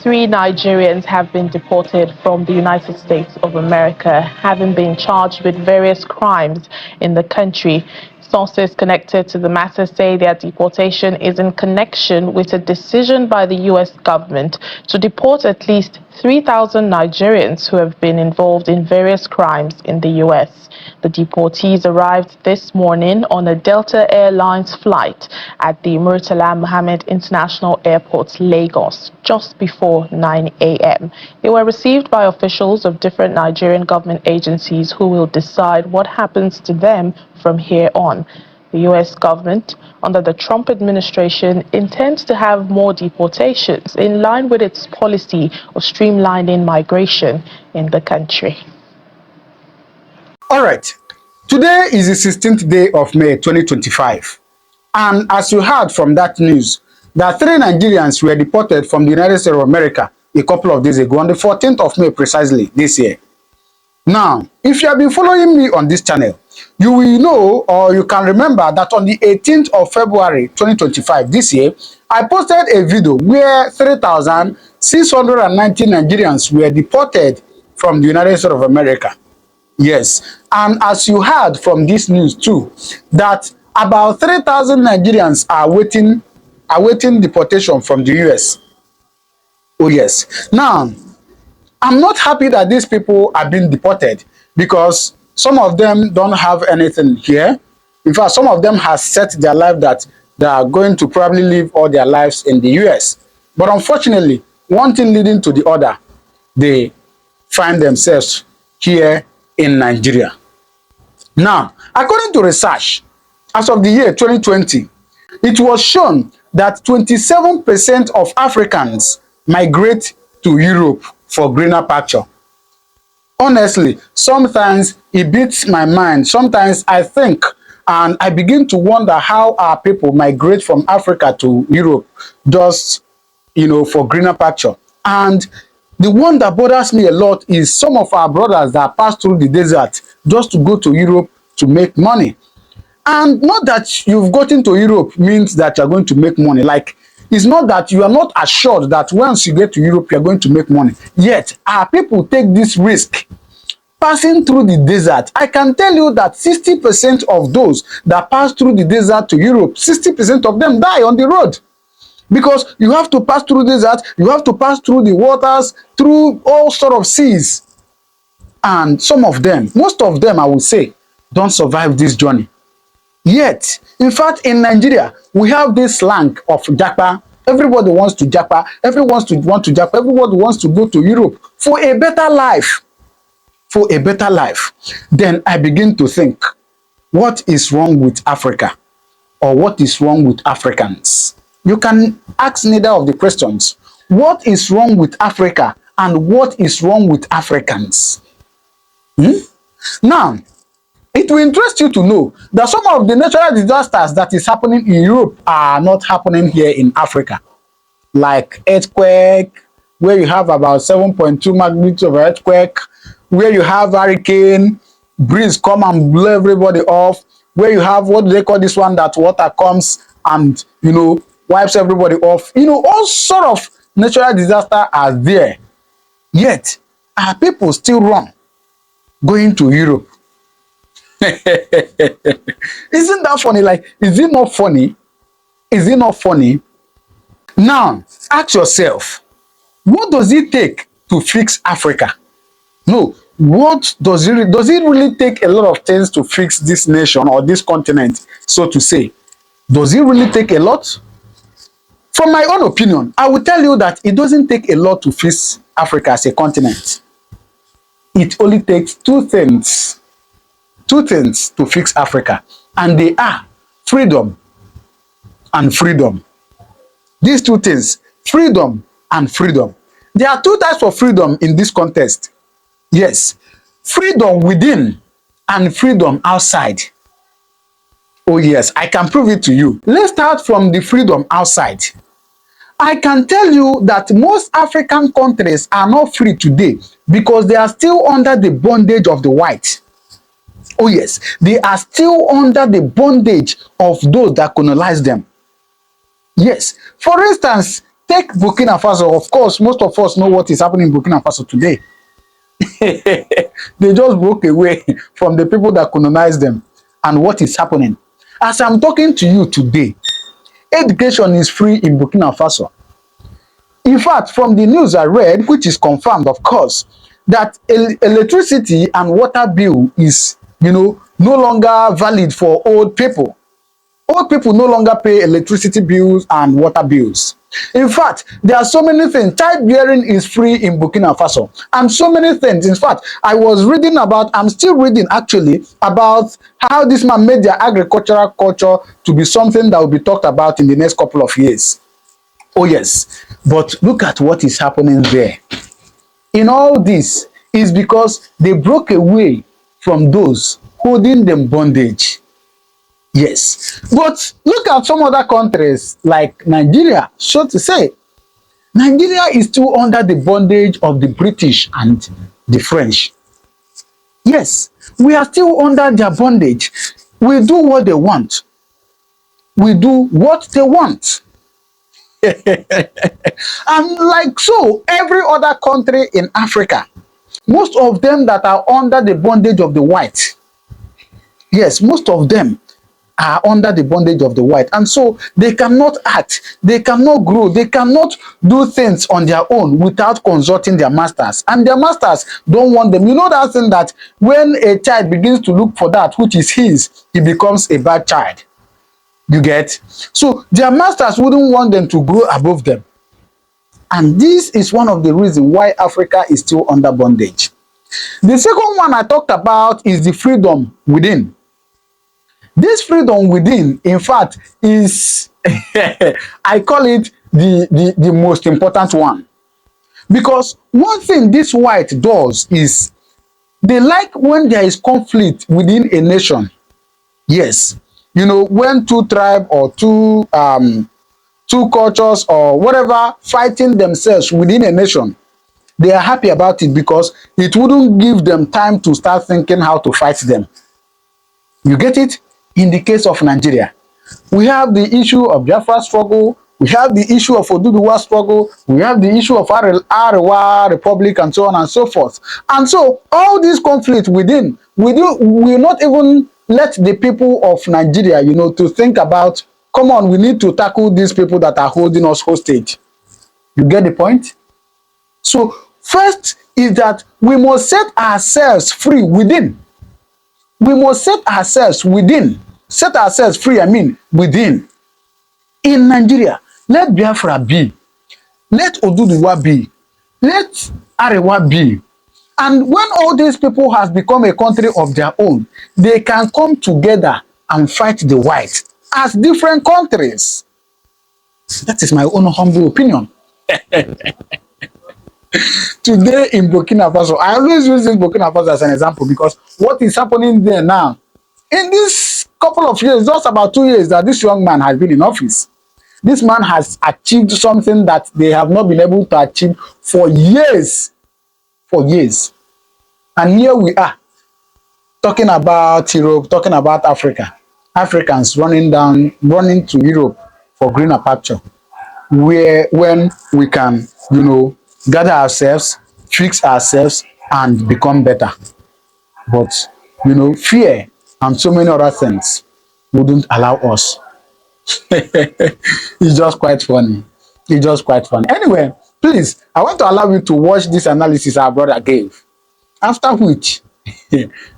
three Nigerians have been deported from the United States of America, having been charged with various crimes in the country. Sources connected to the matter say their deportation is in connection with a decision by the U.S. government to deport at least 3,000 Nigerians who have been involved in various crimes in the U.S. The deportees arrived this morning on a Delta Airlines flight at the Murtala Mohammed International Airport, Lagos, just before 9 a.m. They were received by officials of different Nigerian government agencies who will decide what happens to them from here on. The U.S. government, under the Trump administration, intends to have more deportations in line with its policy of streamlining migration in the country. All right, today is the 16th day of May 2025, and as you heard from that news, that three Nigerians were deported from the United States of America a couple of days ago, on the 14th of May precisely this year. Now, if you have been following me on this channel, you will know, or you can remember, that on the 18th of February 2025 this year, I posted a video where 3,690 Nigerians were deported from the United States of America. Yes, and as you heard from this news too, that about 3,000 Nigerians are awaiting deportation from the US. Oh yes. Now, I'm not happy that these people are being deported, because some of them don't have anything here. In fact, some of them have set their life that they are going to probably live all their lives in the US. But unfortunately, one thing leading to the other, they find themselves here in Nigeria. Now, according to research, as of the year 2020, it was shown that 27% of Africans migrate to Europe for greener pasture. Honestly, sometimes it beats my mind. Sometimes I think and I begin to wonder how our people migrate from Africa to Europe just, for greener pasture. And the one that bothers me a lot is some of our brothers that pass through the desert just to go to Europe to make money. And not that you've gotten to Europe means that you're going to make money. Like, it's not that you are not assured that once you get to Europe, you're going to make money. Yet, our people take this risk passing through the desert. I can tell you that 60% of those that pass through the desert to Europe, 60% of them die on the road. Because you have to pass through the desert, you have to pass through the waters, through all sort of seas. And some of them, most of them, I would say, don't survive this journey. Yet, in fact, in Nigeria, we have this slang of japa. Everybody wants to japa. Everyone wants to japa. Everybody wants to go to Europe for a better life. For a better life. Then I begin to think, what is wrong with Africa? Or what is wrong with Africans? You can ask neither of the questions. What is wrong with Africa and what is wrong with Africans? Now, it will interest you to know that some of the natural disasters that is happening in Europe are not happening here in Africa. Like earthquake, where you have about 7.2 magnitude of earthquake, where you have hurricane, breeze come and blow everybody off, where you have, what do they call this one, that water comes and, wipes everybody off. All sort of natural disasters are there. Yet, our people still run going to Europe. Isn't that funny? Like, is it not funny? Is it not funny? Now, ask yourself, what does it take to fix Africa? No, what does it really take a lot of things to fix this nation or this continent, so to say? Does it really take a lot? From my own opinion, I will tell you that it doesn't take a lot to fix Africa as a continent. It only takes two things to fix Africa, and they are freedom and freedom. These two things, freedom and freedom. There are two types of freedom in this context. Yes, freedom within and freedom outside. Oh yes, I can prove it to you. Let's start from the freedom outside. I can tell you that most African countries are not free today because they are still under the bondage of the white. Oh yes, they are still under the bondage of those that colonized them. Yes, for instance, Take Burkina Faso. Of course, most of us know what is happening in Burkina Faso today. They just broke away from the people that colonized them. And what is happening? As I'm talking to you today, education is free in Burkina Faso. In fact, from the news I read, which is confirmed, of course, that electricity and water bill is, no longer valid for old people. Old people no longer pay electricity bills and water bills. In fact, there are so many things. Childbearing is free in Burkina Faso. And so many things. In fact, I'm still reading actually, about how this man made their agricultural culture to be something that will be talked about in the next couple of years. Oh yes, but look at what is happening there. In all this is because they broke away from those holding them bondage. Yes, but look at some other countries like Nigeria. So to say, Nigeria is still under the bondage of the British and the French. Yes, we are still under their bondage. We do what they want. We do what they want. And like so, every other country in Africa, most of them that are under the bondage of the white, yes, most of them are under the bondage of the white, and so they cannot act, they cannot grow, they cannot do things on their own without consulting their masters, and their masters don't want them. You know that thing that when a child begins to look for that which is his, he becomes a bad child. You get? So their masters wouldn't want them to grow above them, and this is one of the reasons why Africa is still under bondage. The second one I talked about is the freedom within. This freedom within, in fact, is I call it the most important one. Because one thing this white does is they like when there is conflict within a nation. Yes. When two tribes or two cultures or whatever fighting themselves within a nation, they are happy about it because it wouldn't give them time to start thinking how to fight them. You get it? In the case of Nigeria, we have the issue of Biafra struggle, we have the issue of Oduduwa struggle, we have the issue of Arewa Republic, and so on and so forth. And so all this conflict within, we will not even let the people of Nigeria, to think about, come on, we need to tackle these people that are holding us hostage. You get the point? So first is that we must set ourselves free within. We must set ourselves within. Set ourselves free, within. In Nigeria, let Biafra be. Let Oduduwa be. Let Arewa be. And when all these people has become a country of their own, they can come together and fight the white as different countries. That is my own humble opinion. Today in Burkina Faso, I always use this Burkina Faso as an example because what is happening there now, in this couple of years, just about 2 years that this young man has been in office, this man has achieved something that they have not been able to achieve for years. For years. And here we are, talking about Europe, talking about Africa. Africans running to Europe for greener pasture, when we can, gather ourselves, fix ourselves, and become better. But, fear and so many other things wouldn't allow us. It's just quite funny. It's just quite funny. Anyway, please, I want to allow you to watch this analysis our brother gave. After which,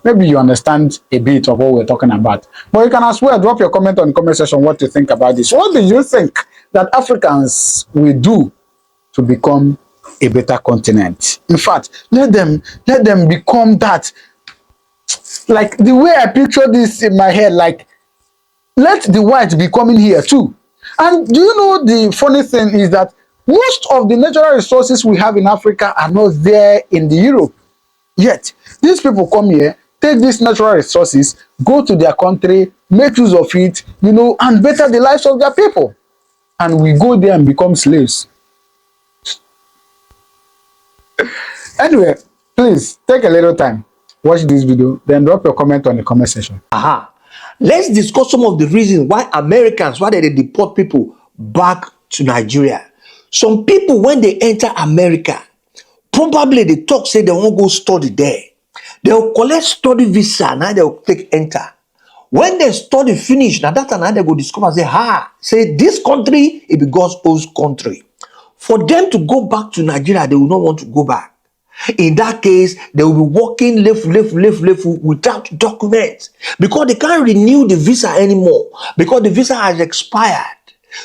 maybe you understand a bit of what we're talking about. But you can as well drop your comment on the comment section what you think about this. What do you think that Africans will do to become a better continent? In fact, let them become that. Like the way I picture this in my head, like let the whites be coming here too. And do you know the funny thing is that most of the natural resources we have in Africa are not there in the Europe. Yet, these people come here, take these natural resources, go to their country, make use of it, and better the lives of their people. And we go there and become slaves. Anyway, please take a little time, watch this video, then drop your comment on the comment section. Let's discuss some of the reasons why Americans, why they deport people back to Nigeria. Some people, when they enter America, probably they talk, say they won't go study there. They'll collect study visa, now they'll take enter. When they study finish, now that now they go discover, say this country, it be God's own country. For them to go back to Nigeria, they will not want to go back. In that case, they will be working left without documents because they can't renew the visa anymore because the visa has expired.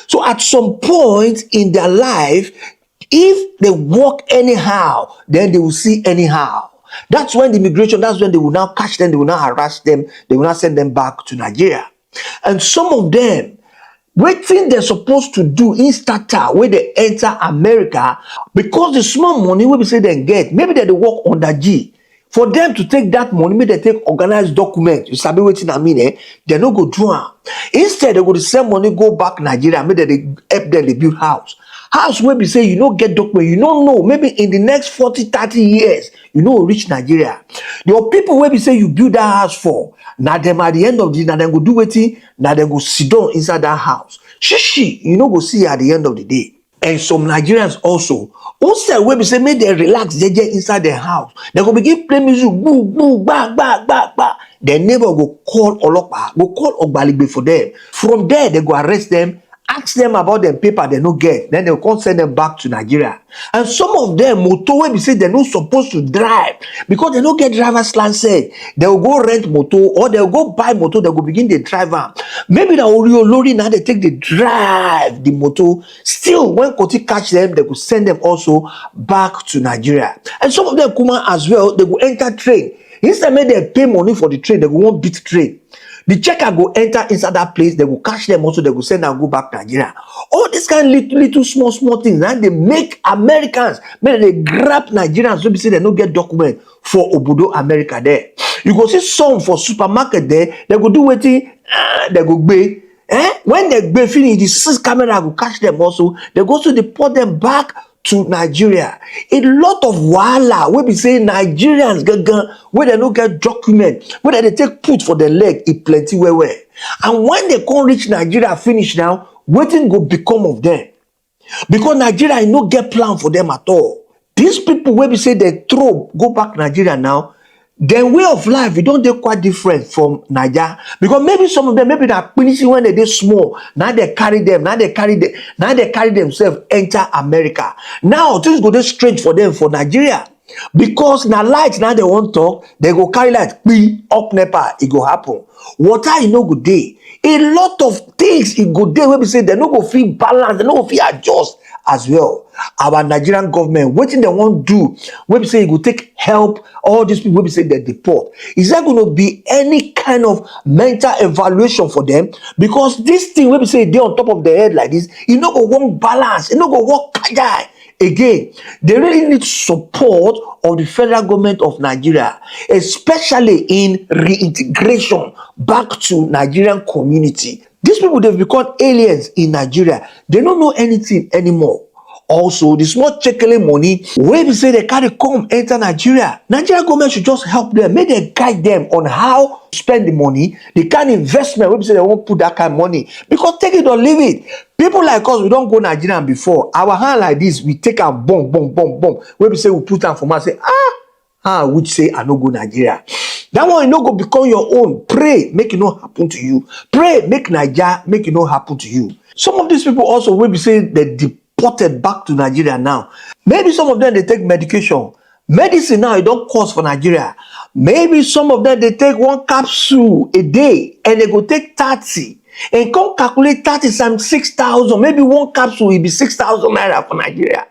So at some point in their life, if they work anyhow, then they will see anyhow. That's when the immigration, that's when they will now catch them, they will now harass them, they will now send them back to Nigeria. And some of them, wetin they're supposed to do in starter when they enter America, because the small money wey be say dem get, maybe they dey work under G. For them to take that money, make they take organized document. You sabi wetin I mean, eh? They no go do am. Instead, they go to send money, go back Nigeria, make they help them, they build house. House wey be say you no get document, you don't know, maybe in the next 40-30 years, you no reach Nigeria. Your people wey be say you build that house for, na them at the end of the day, na them go do wetin, na them go sit down inside that house. Shishi, you no go see at the end of the day. And some Nigerians also, instead wey be say make they relax jeje inside their house, they go begin play music, boo, boo, ba, ba, ba, ba. Their neighbor go call Olopa, go call Ogbaligbe for them. From there, they go arrest them, ask them about their paper they no get, then they'll come send them back to Nigeria. And some of them, motor wey be say they're not supposed to drive because they don't get driver's license. They'll go rent motor or they'll go buy motor, they'll go begin the driver. Maybe the Oreo lorry now they take the drive the motor. Still, when Koti catch them, they will send them also back to Nigeria. And some of them come out as well, they will enter train. Instead, make they pay money for the train, they will want beat train. The checker go enter inside that place, they will catch them also, they will send them go back to Nigeria. All these kind of little small things, and they make Americans, maybe they grab Nigerians, so be say they don't get document for Obodo America there. You go see some for supermarket there, they go do wetin, they go pay. When they pay finish, the 6 camera will catch them also, they go to deport them back to Nigeria. A lot of wahala wey be say Nigerians gaga wey they no get document, wey they take put for their leg, it plenty well. And when they come reach Nigeria finish now, wetin go become of them? Because Nigeria no get plan for them at all. These people wey be say they throw go back Nigeria now, their way of life, it don't dey quite different from Nigeria. Because maybe some of them, maybe they're finishing when they small. Now they carry them, now they carry themselves enter America. Now things go dey strange for them for Nigeria. Because now light, now they won't talk, they go carry light, up NEPA, it go happen. Water, you know, good day. A lot of things it go day where we say they no go feel balance, they no go feel adjust as well. Our Nigerian government, what they want to do, where we say it go take help all these people, where we say they deport. Is there going to be any kind of mental evaluation for them? Because this thing, where we say they on top of their head like this, you know go work balance, you know go work kajai. Again, they really need support of the federal government of Nigeria, especially in reintegration back to Nigerian community. These people, they've become aliens in Nigeria. They don't know anything anymore. Also, the small checkele money, where we say they carry come enter Nigeria, Nigerian government should just help them, make they guide them on how to spend the money, the kind of investment, where we say they won't put that kind of money. Because take it or leave it. People like us, we don't go Nigerian before. Our hand like this, we take a bomb. Where we say we put down for us, say, which say I no go Nigeria. That one you no go become your own. Pray, make it not happen to you. Pray, make Nigeria, make it not happen to you. Some of these people also will be saying they deported back to Nigeria now. Maybe some of them they take medication. Medicine now, it don't cost for Nigeria. Maybe some of them they take 1 capsule a day and they go take 30. And come calculate 30 times 6,000. Maybe 1 capsule will be 6,000 naira for Nigeria.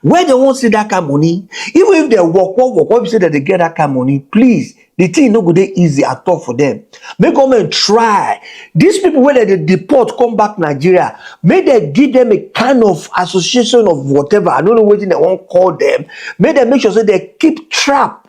Where they won't see that kind of money, even if they work, what we say that they get that kind of money, please, the thing no go dey easy at all for them. Make government try. These people when they deport, come back Nigeria, may they give them a kind of association of whatever. I don't know what they won't call them. May they make sure so they keep track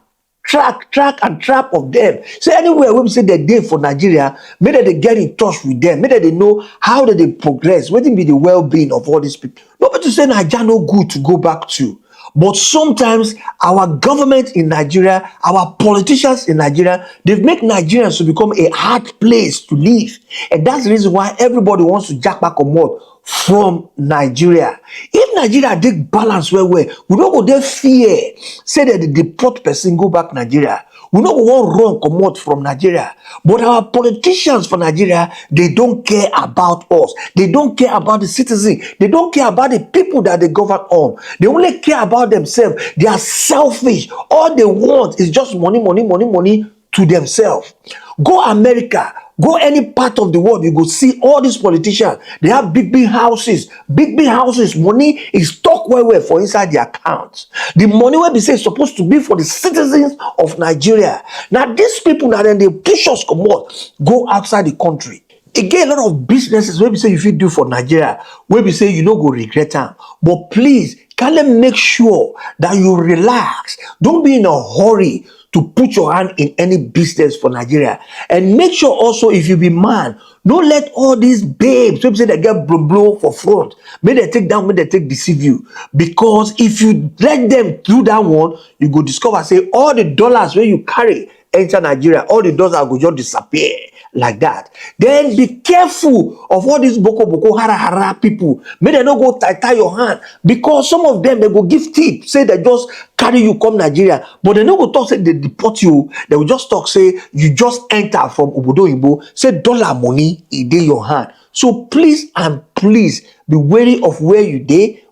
of them. So anywhere when we say they're there for Nigeria, maybe they get in touch with them, maybe they know how they progress, what will be the well-being of all these people. Nobody to say Nigeria no good to go back to. But sometimes our government in Nigeria, our politicians in Nigeria, they've made Nigerians to become a hard place to live. And that's the reason why everybody wants to jack back on board from Nigeria. If Nigeria take balance well, we don't go there fear. Say that the deport person go back Nigeria. We no go wan run comot from Nigeria. But our politicians for Nigeria, they don't care about us. They don't care about the citizens. They don't care about the people that they govern on. They only care about themselves. They are selfish. All they want is just money, money, money, money to themselves. Go America, go any part of the world, you go see all these politicians. They have big, big houses. Big, big houses. Money is stuck well for inside their accounts. The money where they say is supposed to be for the citizens of Nigeria. Now, these people, now then they push us come out, go outside the country. Again, a lot of businesses where we say if you do for Nigeria, where we say you no go regret them. But please, can they make sure that you relax? Don't be in a hurry to put your hand in any business for Nigeria. And make sure also, if you be man, don't let all these babes, people say they get blow for front, may they take down, may they take deceive you. Because if you let them do that one, you go discover, say, all the dollars where you carry enter Nigeria, all the dollars will just disappear like that. Then be careful of all these boko hara hara people. May they not go tie your hand, because some of them they go give tip, say they just carry you come Nigeria, but they no go talk say they deport you. They will just talk say you just enter from Obodo Igbo, say dollar money in your hand. So please and please be wary of where you dey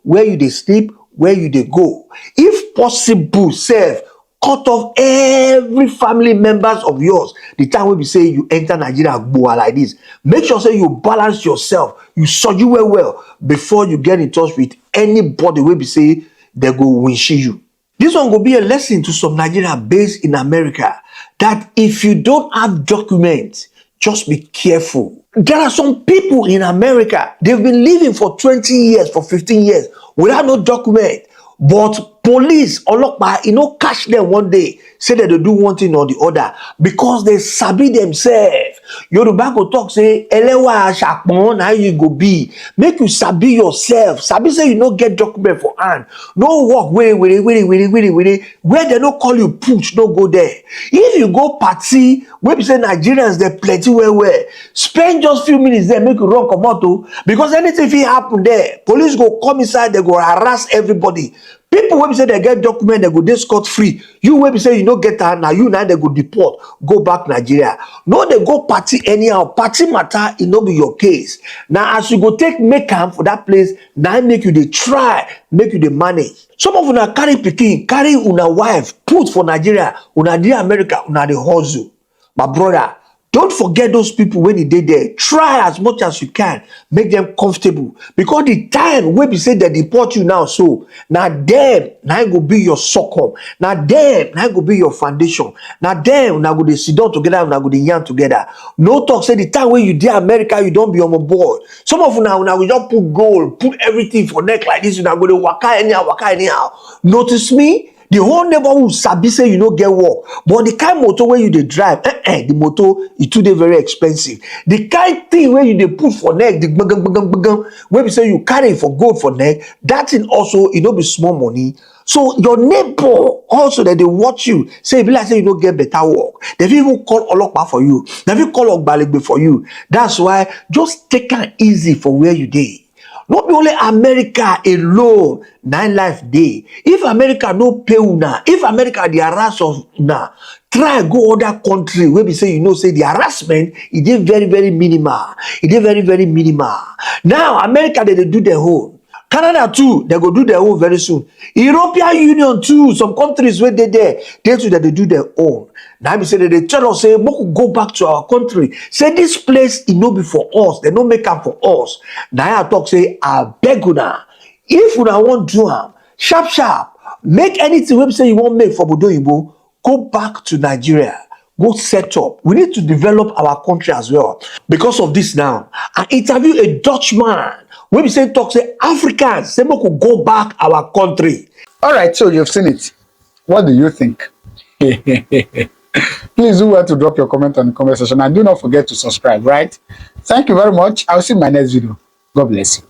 sleep, where you dey go. If possible, serve. Cut off every family members of yours the time when we say you enter Nigeria boa like this. Make sure say you balance yourself, you surgery well before you get in touch with anybody wey be say they go winch you. This one will be a lesson to some Nigerians based in America that if you don't have documents, just be careful. There are some people in America, they've been living for 20 years, for 15 years without no document. But police, Olokpa, catch them one day, say that they do one thing or the other, because they sabi themselves. Yoruba go talk, say, Elewa Shakpon, how you go be. Make you sabi yourself. Sabi say you no get document for hand. No work, wait. Where they no call you pooch, no go there. If you go party, where we say Nigerians, they plenty well. Spend just few minutes there, make you run komoto, because anything if it happen there, police go come inside, they go harass everybody. People when we say they get document, they go dey scot free. You when we say you no get her, now you now they go deport, go back Nigeria. No, they go party anyhow. Party matter, it no be your case. Now as you go take make am for that place, now make you dey try, make you dey manage. Some of una carry pikin, carry una wife, put for Nigeria, una dey America, una dey hustle. My brother, don't forget those people when you did there. Try as much as you can, make them comfortable. Because the time when we say they deport you now, so now them now go be your succor. Now them now go be your foundation. Now them now go they sit down together, now go they yarn together. No talk say the time when you did America, you don't be on board. Some of you now we just put gold, put everything for neck like this. You now go to waka anyhow. Notice me. The whole neighborhood sabi say you no get work, but the kind motor where you dey drive, the motor is too very expensive. The kind thing where you dey put for neck, the gbagam, where we say you carry for gold for neck, that thing also it no be small money. So your neighbor also that they watch you say, be like say you don't get better work. They even call Olokpa for you. They even call Ogbalegbe for you. That's why just take it easy for where you dey. Not be only America alone, 9 life day. If America no pay una, if America the harass of una, try go other country where we say say the harassment it is very, very minimal. It is very, very minimal. Now America they do their own. Canada too, they go do their own very soon. European Union too, some countries where they too that they do their own. Now we say that they tell us say, we could go back to our country. Say this place it no be for us. They no make up for us. Now I talk say, I beg una, if una want do am, sharp, make anything we say you won't make for Obodo Igbo, go back to Nigeria. Go set up. We need to develop our country as well. Because of this now, I interview a Dutchman. When we say talk, say Africans, say we could go back our country. All right, so you've seen it. What do you think? Please do well to drop your comment on the comment section and do not forget to subscribe, right? Thank you very much. I'll see you in my next video. God bless you.